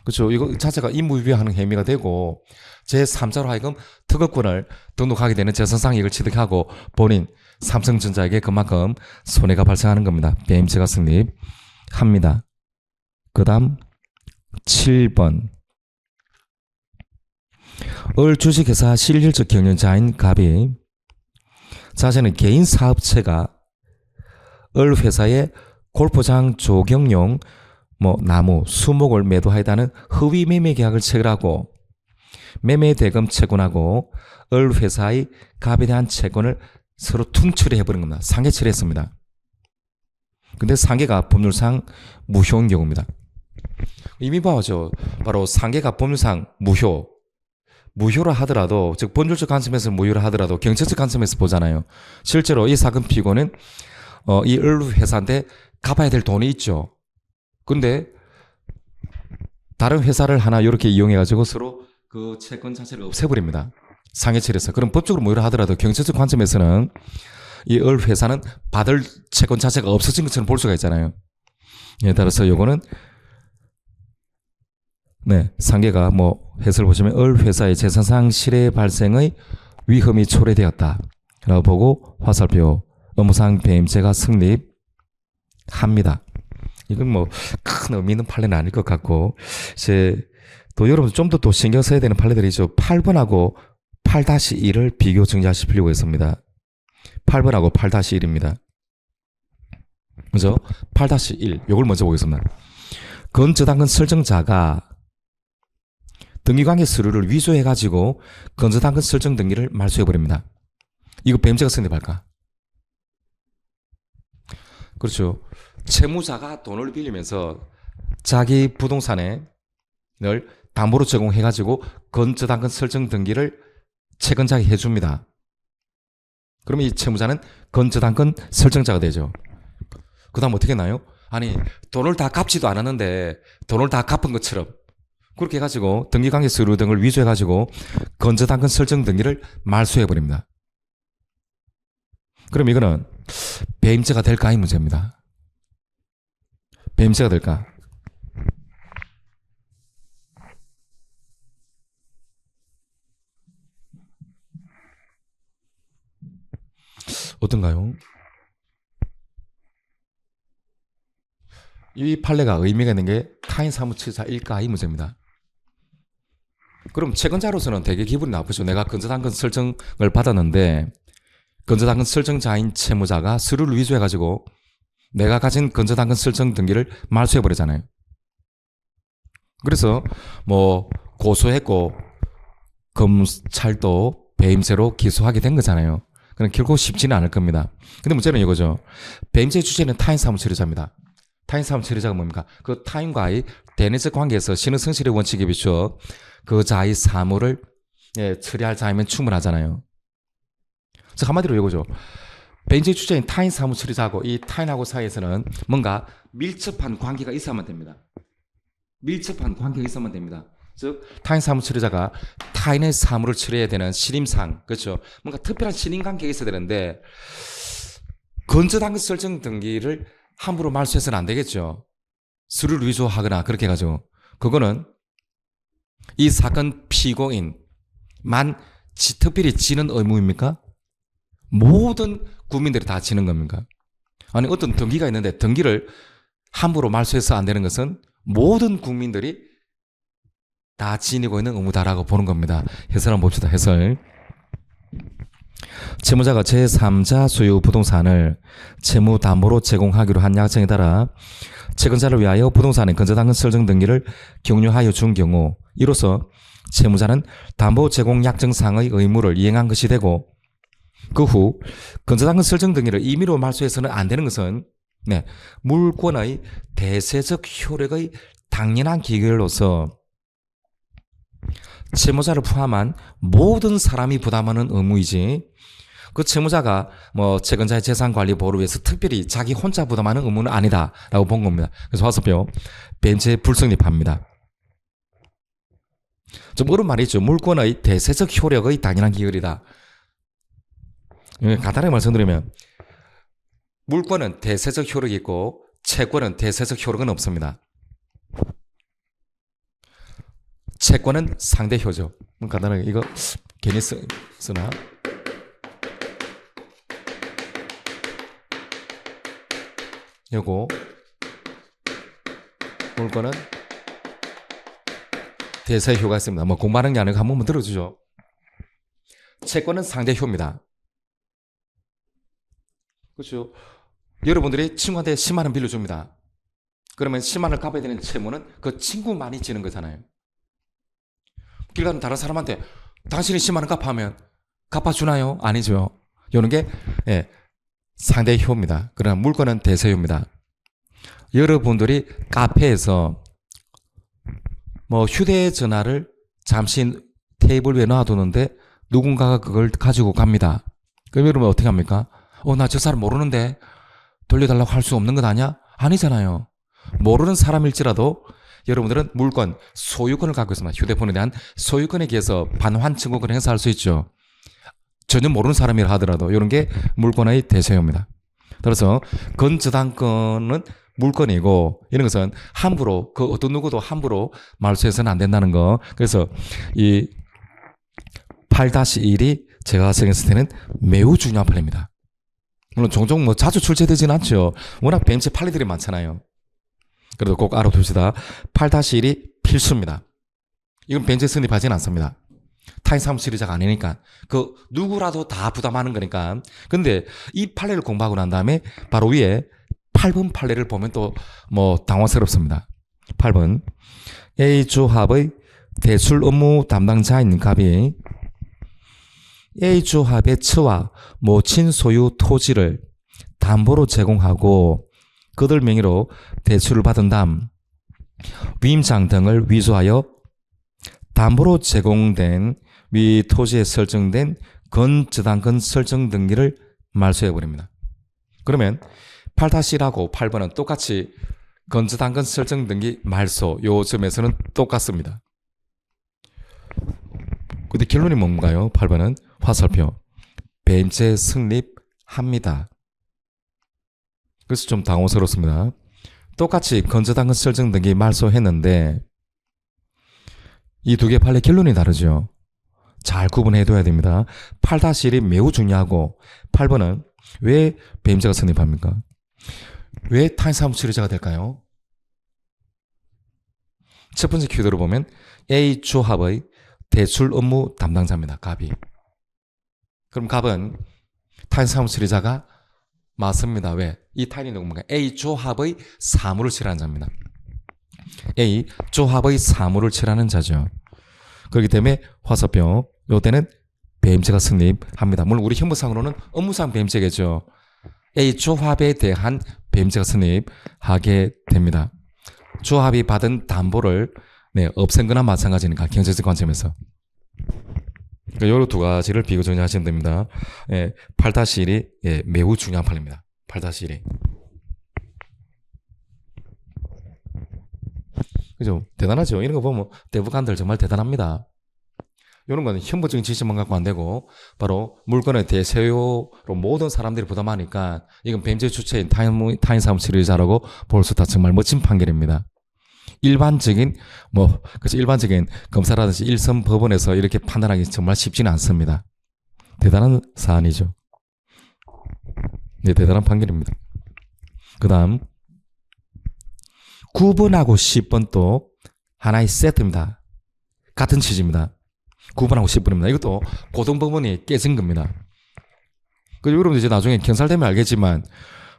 그렇죠. 이거 자체가 임무위배하는 행위가 되고 제3자로 하여금 특허권을 등록하게 되는 재산상 이익을 취득하고 본인 삼성전자에게 그만큼 손해가 발생하는 겁니다. 배임죄가 성립합니다. 그 다음 7번. 을 주식회사 실질적 경영자인 갑이 자신은 개인 사업체가 을 회사에 골프장 조경용 나무, 수목을 매도하였다는 허위 매매 계약을 체결하고 매매 대금 채권하고 을 회사의 갑에 대한 채권을 서로 퉁치려 해버린 겁니다. 상계 처리했습니다. 근데 상계가 법률상 무효인 경우입니다. 이미 봐죠. 바로 상계가 법률상 무효라 하더라도, 즉 법률적 관점에서 무효라 하더라도 경제적 관점에서 보잖아요. 실제로 이 사건 피고는 이 을 회사한테 갚아야 될 돈이 있죠. 근데 다른 회사를 하나 이렇게 이용해가지고 서로 그 채권 자체를 없애버립니다. 상해처리해서. 그럼 법적으로 무효라 하더라도 경제적 관점에서는 이 을 회사는 받을 채권 자체가 없어진 것처럼 볼 수가 있잖아요. 따라서 요거는 상계가 해설을 보시면 을 회사의 재산상 실해 발생의 위험이 초래되었다 라고 보고 화살표 업무상 배임죄가 성립합니다. 이건 큰 의미 있는 판례는 아닐 것 같고, 이제 또 여러분 좀 더 신경 써야 되는 판례들이죠. 8번하고 8-1을 비교 정리하실 필요가 있습니다. 8번하고 8-1입니다. 그죠? 8-1 요걸 먼저 보겠습니다. 건저당권 설정자가 등기관계 서류를 위조해가지고 건저당권 설정 등기를 말소해버립니다. 이거 배임죄가 성립할까? 그렇죠. 채무자가 돈을 빌리면서 자기 부동산을 담보로 제공해가지고 건저당권 설정 등기를 채권자에게 해줍니다. 그러면 이 채무자는 건저당권 설정자가 되죠. 그 다음 어떻게 나요? 아니 돈을 다 갚지도 않았는데 돈을 다 갚은 것처럼 그렇게 해가지고 등기관계 서류 등을 위조해가지고 건저당근 설정 등기를 말소해버립니다. 그럼 이거는 배임죄가 될까 이 문제입니다. 배임죄가 될까? 어떤가요? 이 판례가 의미가 있는 게 타인 사무처자일까 이 문제입니다. 그럼 채권자로서는 되게 기분이 나쁘죠. 내가 건저당근 설정을 받았는데 건저당근 설정자인 채무자가 서류를 위조해가지고 내가 가진 건저당근 설정 등기를 말소해버리잖아요. 그래서 뭐 고소했고 검찰도 배임죄로 기소하게 된 거잖아요. 그럼 결국 쉽지는 않을 겁니다. 근데 문제는 이거죠. 배임죄 주체는 타인 사무처리자입니다. 타인 사무처리자가 뭡니까? 그 타인과의 대내적 관계에서 신의 성실의 원칙에 비추어 그 자의 사무를 처리할 자이면 충분하잖아요. 즉 한마디로 이거죠. 배임죄 주체인 타인 사무처리자하고 이 타인하고 사이에서는 뭔가 밀접한 관계가 있어야만 됩니다. 밀접한 관계가 있어야만 됩니다. 즉 타인 사무처리자가 타인의 사무를 처리해야 되는 신임상, 그렇죠? 뭔가 특별한 신임관계가 있어야 되는데 건저당근 설정 등기를 함부로 말소해서는 안 되겠죠. 서류를 위조하거나 그렇게 해가지고 그거는 이 사건 피고인만 특별히 지는 의무입니까? 모든 국민들이 다 지는 겁니까? 아니 어떤 등기가 있는데 등기를 함부로 말소해서 안 되는 것은 모든 국민들이 다 지니고 있는 의무다라고 보는 겁니다. 해설 한번 봅시다. 해설. 채무자가 제3자 소유 부동산을 채무담보로 제공하기로 한 약정에 따라 채권자를 위하여 부동산의 건저당근 설정 등기를 격려하여 준 경우 이로써 채무자는 담보 제공 약정상의 의무를 이행한 것이 되고 그 후 건저당근 설정 등기를 임의로 말소해서는 안 되는 것은 물권의 대세적 효력의 당연한 기결로서 채무자를 포함한 모든 사람이 부담하는 의무이지 그 채무자가 뭐 채권자의 재산 관리 보호를 위해서 특별히 자기 혼자 부담하는 의무는 아니다라고 본 겁니다. 그래서 화소표 배임죄 불성립합니다. 좀 어려운 말이 있죠. 물권의 대세적 효력의 당연한 기결이다. 간단하게 말씀드리면 물권은 대세적 효력이 있고 채권은 대세적 효력은 없습니다. 채권은 상대효죠. 간단하게 이거 괜히 쓰나? 요거 물권은 대세효가 있습니다. 뭐 공부하는 게 아니고 한 번만 들어주죠. 채권은 상대효입니다. 그렇죠. 여러분들이 친구한테 10만 원 빌려줍니다. 그러면 10만 원을 갚아야 되는 채무는 그 친구만이 지는 거잖아요. 길 가는 다른 사람한테 당신이 10만 원 갚아하면 갚아주나요? 아니죠. 이런 게 상대효입니다. 그러나 물건은 대세효입니다. 여러분들이 카페에서 뭐 휴대전화를 잠시 테이블 위에 놔두는데 누군가가 그걸 가지고 갑니다. 그럼 여러분 어떻게 합니까? 나 저 사람 모르는데 돌려달라고 할 수 없는 것 아니야? 아니잖아요. 모르는 사람일지라도 여러분들은 물권, 소유권을 갖고 있습니다. 휴대폰에 대한 소유권에 기해서 반환 청구권을 행사할 수 있죠. 전혀 모르는 사람이라 하더라도 이런 게 물권의 대세효입니다. 따라서 건저당권은 물권이고 이런 것은 함부로 그 어떤 누구도 함부로 말소해서는 안 된다는 거. 그래서 이 8-1이 제가 생각했을 때는 매우 중요한 판례입니다. 물론 종종 뭐 자주 출제되지는 않죠. 워낙 배임죄 판례들이 많잖아요. 그래도 꼭 알아둡시다. 8-1이 필수입니다. 이건 배임죄 성립하지는 않습니다. 타인 사무처리자가 아니니까 그 누구라도 다 부담하는 거니까. 근데 이 판례를 공부하고 난 다음에 바로 위에 8번 판례를 보면 또 뭐 당황스럽습니다. 8번 A조합의 대출 업무 담당자인 갑이 A조합의 처와 모친 소유 토지를 담보로 제공하고 그들 명의로 대출을 받은 다음 위임장 등을 위조하여 담보로 제공된 위 토지에 설정된 건저당권 설정 등기를 말소해버립니다. 그러면 8-1하고 8번은 똑같이 건저당권 설정 등기 말소 요 점에서는 똑같습니다. 근데 결론이 뭔가요? 8번은 화살표. 뱀제 성립합니다. 그래서 좀 당황스럽습니다. 똑같이 건저당근 설정 등기 말소했는데 이 두 개 판례 결론이 다르죠. 잘 구분해둬야 됩니다. 8-1이 매우 중요하고 8번은 왜 배임자가 성립합니까? 왜 타인사무 처리자가 될까요? 첫 번째 키워드로 보면 A 조합의 대출 업무 담당자입니다. 갑이. 그럼 갑은 타인사무 처리자가 맞습니다. 왜? 이 타인이 누굽니까? A 조합의 사무를 처리하는 자입니다. A 조합의 사무를 처리하는 자죠. 그렇기 때문에 화살표 요때는 배임자가 성립합니다. 물론 우리 형법상으로는 업무상 배임자겠죠. A 조합에 대한 배임자가 성립하게 됩니다. 조합이 받은 담보를 없앤 거나 마찬가지니까 경제적 관점에서. 그러니까 요런 두 가지를 비교 정리하시면 됩니다. 8-1이 매우 중요한 판례입니다. 8-1이. 그죠? 대단하죠? 이런 거 보면 대법관들 정말 대단합니다. 이런 거는 형법적인 지식만 갖고 안 되고 바로 물건의 대세요로 모든 사람들이 부담하니까 이건 배임자 주체인 타인사무 처리자라고 볼 수 있다. 정말 멋진 판결입니다. 일반적인 그래서 일반적인 검사라든지 일선 법원에서 이렇게 판단하기 정말 쉽지는 않습니다. 대단한 사안이죠. 네, 대단한 판결입니다. 그 다음 9번하고 10번 또 하나의 세트입니다. 같은 취지입니다. 9번하고 10번입니다. 이것도 고등법원이 깨진 겁니다. 여러분들 이제 나중에 경찰되면 알겠지만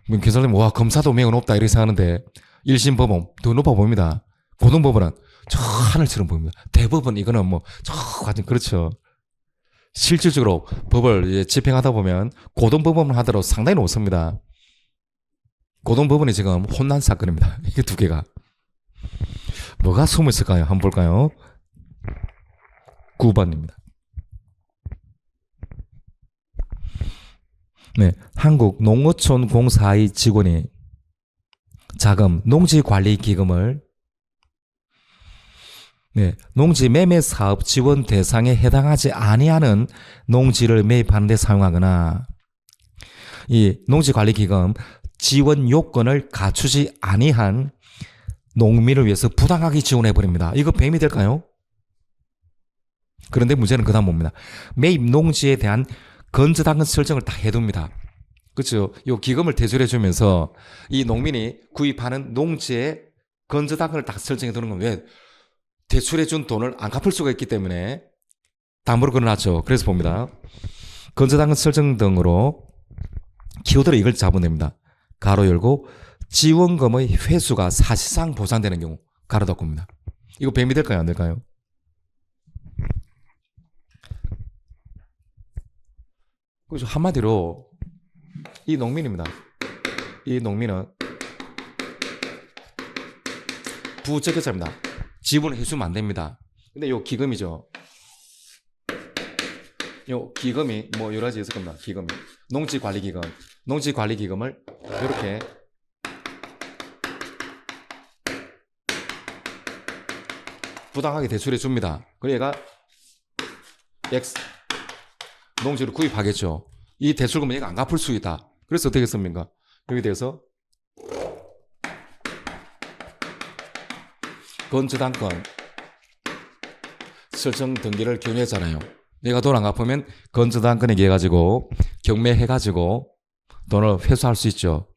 경찰되면 와 검사도 매우 높다 이렇게 생각하는데 1심 법원 더 높아 보입니다. 고등법원은 저 하늘처럼 보입니다. 대법원 이거는 저 완전 그렇죠. 실질적으로 법을 이제 집행하다 보면 고등법원을 하더라도 상당히 높습니다. 고등법원이 지금 혼난 사건입니다. 이게 두 개가. 뭐가 숨어 있을까요? 한번 볼까요? 9번입니다. 네, 한국농어촌공사의 직원이 자금 농지관리기금을 농지매매사업 지원 대상에 해당하지 아니하는 농지를 매입하는 데 사용하거나 이 농지관리기금 지원 요건을 갖추지 아니한 농민을 위해서 부당하게 지원해버립니다. 이거 배임이 될까요? 그런데 문제는 그 다음 봅니다. 매입 농지에 대한 건저당근 설정을 다 해둡니다. 그렇죠? 이 기금을 대출해주면서 이 농민이 구입하는 농지에 건저당근을 다 설정해두는 건 왜? 대출해준 돈을 안 갚을 수가 있기 때문에 담보를 걸어놨죠. 그래서 봅니다. 건저당근 설정 등으로 키워드로 이걸 잡아냅니다. 가로 열고 지원금의 회수가 사실상 보상되는 경우 가로 닫고입니다. 이거 배임이 될까요? 안 될까요? 그래서 한마디로 이 농민입니다. 이 농민은 부적격자입니다. 지분을 해주면 안 됩니다. 근데 요 기금이죠. 요 기금이 여러 가지 있을 겁니다. 기금이 농지관리기금, 농지관리기금을 이렇게 부당하게 대출해 줍니다. 그래서 얘가 X 농지를 구입하겠죠. 이 대출금은 얘가 안 갚을 수 있다. 그래서 어떻게 했습니까? 여기 대해서 건저당권 설정 등기를 경유했잖아요. 내가 돈 안 갚으면 건저당권에 의해 가지고 경매해가지고 돈을 회수할 수 있죠.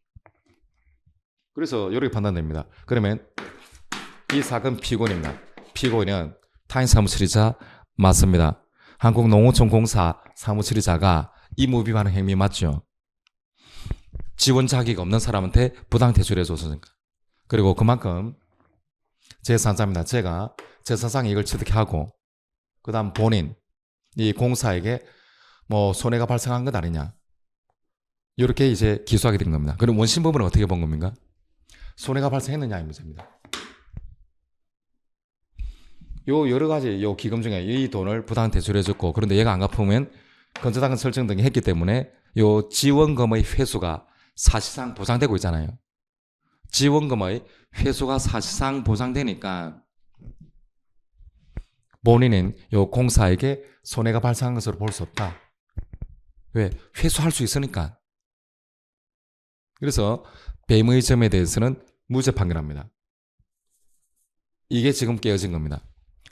그래서 이렇게 판단됩니다. 그러면 이 사건 피고인입니다. 피고인은 타인사무처리자 맞습니다. 한국농어촌공사 사무처리자가 의무위반 행위 맞죠. 지원 자격 없는 사람한테 부당 대출해 줬으니까. 그리고 그만큼 제3자입니다. 제가 제3상 이익을 취득하고 그 다음 본인 이 공사에게 손해가 발생한 것 아니냐 이렇게 이제 기소하게 된 겁니다. 그럼 원심법원은 어떻게 본 겁니까? 손해가 발생했느냐의 문제입니다. 요 여러 가지 요 기금 중에 이 돈을 부당 대출해 줬고 그런데 얘가 안 갚으면 건저당권 설정 등이 했기 때문에 요 지원금의 회수가 사실상 보상되고 있잖아요. 지원금의 회수가 사실상 보상되니까 본인은 요 공사에게 손해가 발생한 것으로 볼 수 없다. 왜? 회수할 수 있으니까. 그래서 뱀의 점에 대해서는 무죄 판결합니다. 이게 지금 깨어진 겁니다.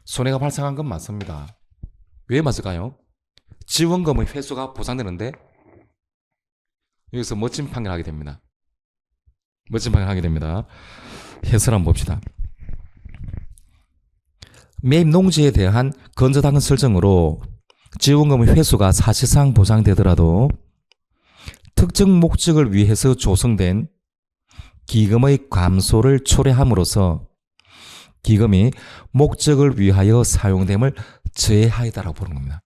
손해가 발생한 건 맞습니다. 왜 맞을까요? 지원금의 회수가 보상되는데 여기서 멋진 판결하게 됩니다. 멋진 판결하게 됩니다. 해설 한번 봅시다. 매입 농지에 대한 건조당근 설정으로 지원금의 회수가 사실상 보상되더라도 특정 목적을 위해서 조성된 기금의 감소를 초래함으로써 기금이 목적을 위하여 사용됨을 제외하였다라고 보는 겁니다.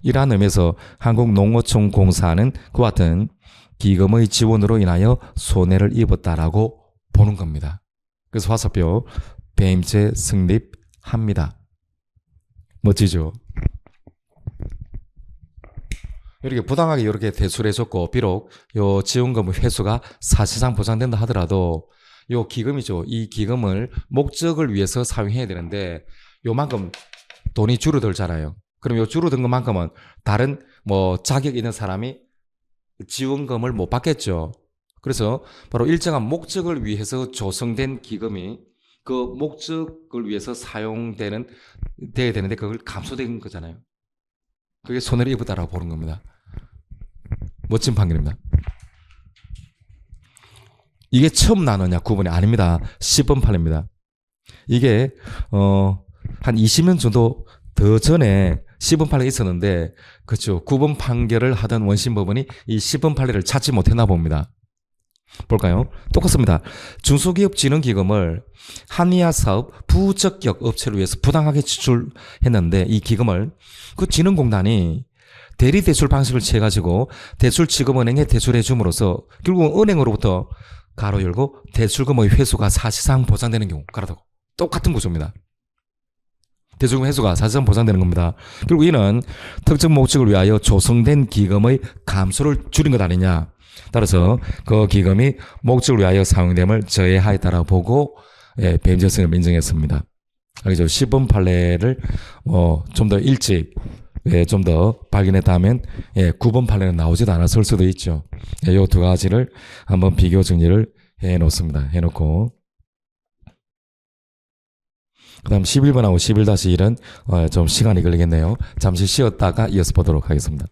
이러한 의미에서 한국농어촌공사는 그와 같은 기금의 지원으로 인하여 손해를 입었다라고 보는 겁니다. 그래서 화살표 배임죄 성립합니다. 멋지죠? 이렇게 부당하게 이렇게 대출을 해줬고 비록 요 지원금의 회수가 사실상 보상된다 하더라도 요 기금이죠. 이 기금을 목적을 위해서 사용해야 되는데 요만큼 돈이 줄어들잖아요. 그럼 요 줄어든 것만큼은 다른 뭐 자격 있는 사람이 지원금을 못 받겠죠. 그래서 바로 일정한 목적을 위해서 조성된 기금이 그 목적을 위해서 사용돼야 되는데 그걸 감소된 거잖아요. 그게 손해를 입었다라고 보는 겁니다. 멋진 판결입니다. 이게 처음 나누냐 구분이 아닙니다. 10번 판례입니다. 이게 한 20년 정도 더 전에 10번 판례가 있었는데 그렇죠. 9번 판결을 하던 원심법원이 이 10번 판례를 찾지 못했나 봅니다. 볼까요? 똑같습니다. 중소기업진흥기금을 한의아사업 부적격 업체를 위해서 부당하게 지출했는데 이 기금을 그 진흥공단이 대리대출 방식을 취해가지고 대출지급은행에 대출해 줌으로써 결국 은행으로부터 가로 열고 대출금의 회수가 사실상 보상되는 경우 가로 닫고 똑같은 구조입니다. 대출금 회수가 사실상 보상되는 겁니다. 결국 이는 특정 목적을 위하여 조성된 기금의 감소를 줄인 것 아니냐. 따라서 그 기금이 목적을 위하여 사용됨을 제외하였다라고 보고 배임죄성을 인정했습니다. 알겠죠? 10번 판례를 좀 더 일찍 좀 더 발견했다면 9번 판례는 나오지도 않았을 수도 있죠. 이 두 가지를 한번 비교 정리를 해 놓습니다. 해놓고 그 다음 11번하고 11-1은 좀 시간이 걸리겠네요. 잠시 쉬었다가 이어서 보도록 하겠습니다.